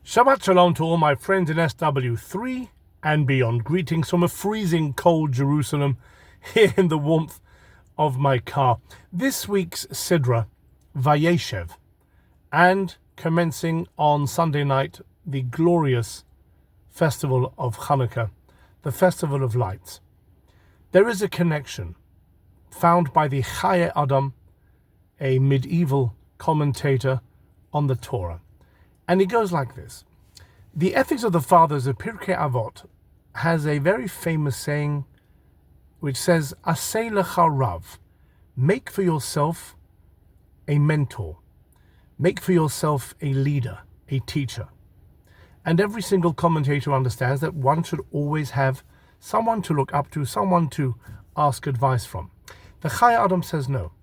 Shabbat Shalom to all my friends in SW3 and beyond. Greetings from a freezing cold Jerusalem here in the warmth of my car. This week's Sidra, Vayeishev, and commencing on Sunday night, the glorious festival of Hanukkah, the festival of lights. There is a connection found by the Chayei Adam, a medieval commentator on the Torah. And it goes like this. The Ethics of the Fathers of Pirkei Avot has a very famous saying which says, Aseh lecha rav, make for yourself a mentor, make for yourself a leader, a teacher. And every single commentator understands that one should always have someone to look up to, someone to ask advice from. The Chayei Adam says no.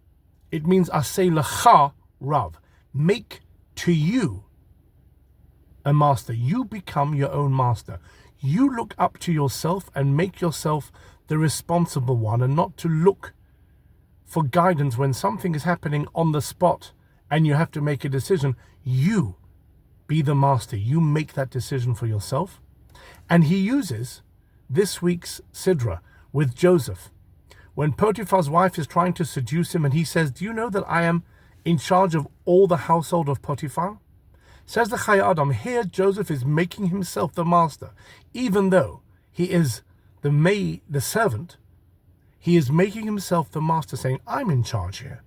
It means Aseh lecha rav, make to you a master. You become your own master. You look up to yourself and make yourself the responsible one, and not to look for guidance when something is happening on the spot and you have to make a decision. You be the master. You make that decision for yourself. And he uses this week's Sidra with Joseph. When Potiphar's wife is trying to seduce him and he says, do you know that I am in charge of all the household of Potiphar? Says the Chayei Adam, here Joseph is making himself the master. Even though he is the servant, he is making himself the master, saying, I'm in charge here.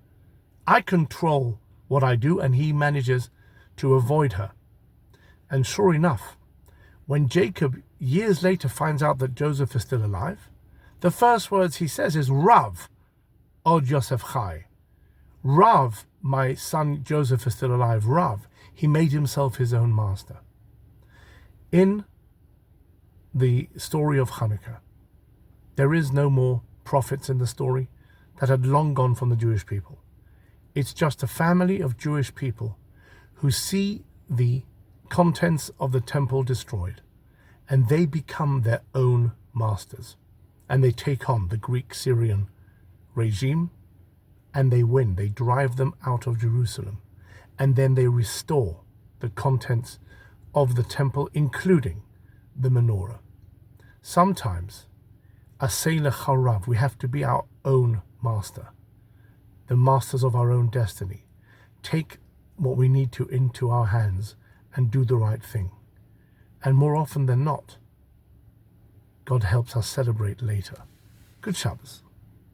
I control what I do, and he manages to avoid her. And sure enough, when Jacob years later finds out that Joseph is still alive, the first words he says is, Rav, od Yosef Chai. Rav, my son Joseph is still alive. Rav, he made himself his own master. In the story of Hanukkah, there is no more prophets in the story that had long gone from the Jewish people. It's just a family of Jewish people who see the contents of the temple destroyed, and they become their own masters. And they take on the Greek-Syrian regime, and they win. They drive them out of Jerusalem. And then they restore the contents of the temple, including the menorah. Sometimes, Aseh lecha rav, we have to be our own master, the masters of our own destiny. Take what we need to into our hands and do the right thing. And more often than not, God helps us celebrate later. Good Shabbos.